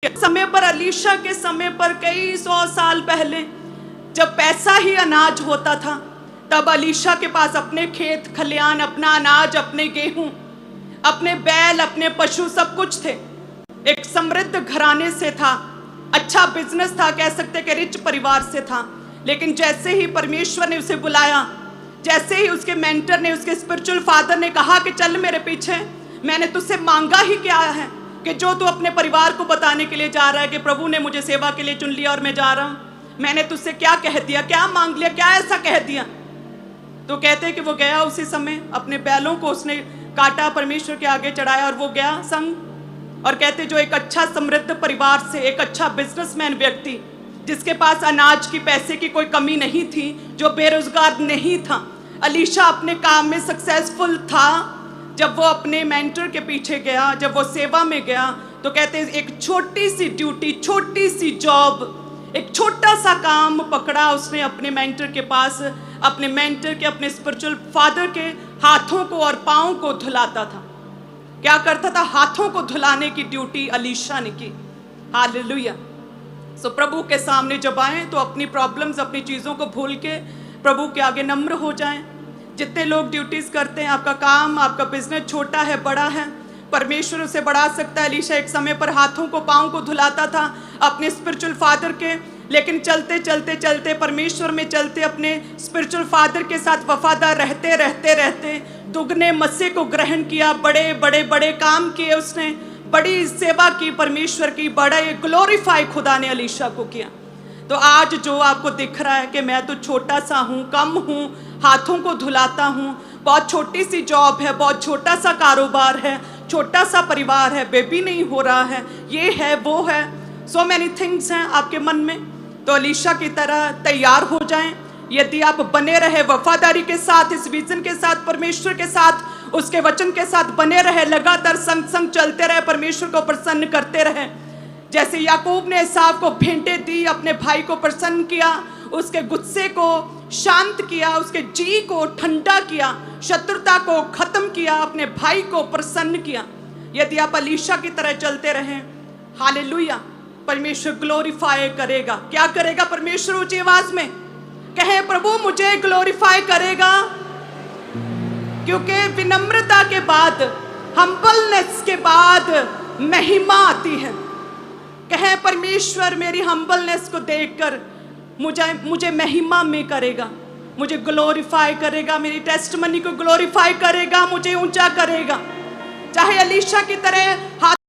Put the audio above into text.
समय पर, अलीशा के समय पर कई 100 साल पहले जब पैसा ही अनाज होता था, तब अलीशा के पास अपने खेत खलियान, अपना अनाज, अपने गेहूं, अपने बैल, अपने पशु सब कुछ थे। एक समृद्ध घराने से था, अच्छा बिजनेस था, कह सकते कि रिच परिवार से था। लेकिन जैसे ही परमेश्वर ने उसे बुलाया, जैसे ही उसके मेंटर ने, उसके स्पिरिचुअल फादर ने कहा कि चल मेरे पीछे, मैंने तुझसे मांगा ही क्या है कि जो तू अपने परिवार को बताने के लिए जा रहा है कि प्रभु ने मुझे सेवा के लिए चुन लिया और मैं जा रहा हूँ, मैंने तुझसे क्या कह दिया, क्या मांग लिया, क्या ऐसा कह दिया? तो कहते हैं कि वो गया, उसी समय अपने बैलों को उसने काटा, परमेश्वर के आगे चढ़ाया और वो गया संग। और कहते जो एक अच्छा समृद्ध परिवार से, एक अच्छा बिजनेसमैन व्यक्ति जिसके पास अनाज की, पैसे की कोई कमी नहीं थी, जो बेरोजगार नहीं था, अलीशा अपने काम में सक्सेसफुल था। जब वो अपने मेंटर के पीछे गया, जब वो सेवा में गया, तो कहते हैं एक छोटी सी ड्यूटी, छोटी सी जॉब, एक छोटा सा काम पकड़ा उसने अपने मेंटर के पास। अपने मेंटर के, अपने स्पिरिचुअल फादर के हाथों को और पाँव को धुलाता था। क्या करता था? हाथों को धुलाने की ड्यूटी अलीशा ने की। हालेलुया। सो प्रभु के सामने जब आए तो अपनी प्रॉब्लम्स, अपनी चीज़ों को भूल के प्रभु के आगे नम्र हो जाएं। जितने लोग ड्यूटीज़ करते हैं, आपका काम, आपका बिजनेस छोटा है, बड़ा है, परमेश्वर उसे बढ़ा सकता है। अलीशा एक समय पर हाथों को, पाँव को धुलाता था अपने स्पिरिचुअल फादर के, लेकिन चलते चलते चलते, परमेश्वर में चलते, अपने स्पिरिचुअल फादर के साथ वफादार रहते रहते रहते दुगने मस्से को ग्रहण किया। बड़े बड़े बड़े काम किए उसने, बड़ी सेवा की परमेश्वर की, बड़ा ग्लोरीफाई खुदा ने अलीशा को किया। तो आज जो आपको दिख रहा है कि मैं तो छोटा सा हूँ, कम हूँ, हाथों को धुलाता हूँ, बहुत छोटी सी जॉब है, बहुत छोटा सा कारोबार है, छोटा सा परिवार है, बेबी नहीं हो रहा है, ये है, वो है, सो मैनी थिंग्स हैं आपके मन में, तो अलीशा की तरह तैयार हो जाएं। यदि आप बने रहे वफादारी के साथ, इस विजन के साथ, परमेश्वर के साथ, उसके वचन के साथ बने रहे, लगातार संग संग चलते रहे, परमेश्वर को प्रसन्न करते रहे। जैसे याकूब ने एसाव को भेंटें दी, अपने भाई को प्रसन्न किया, उसके गुस्से को शांत किया, उसके जी को ठंडा किया, शत्रुता को खत्म किया, अपने भाई को प्रसन्न किया। यदि आप अलीशा की तरह चलते रहें, हालेलुया, परमेश्वर ग्लोरीफाई करेगा। क्या करेगा परमेश्वर? ऊंची आवाज में कहे, प्रभु मुझे ग्लोरीफाई करेगा। क्योंकि विनम्रता के बाद, हम्बलनेस के बाद महिमा आती है। कहे परमेश्वर मेरी हम्बलनेस को देखकर मुझे महिमा में करेगा, मुझे ग्लोरीफाई करेगा, मेरी टेस्टमनी को ग्लोरीफाई करेगा, मुझे ऊंचा करेगा। चाहे अलीशा की तरह हाथ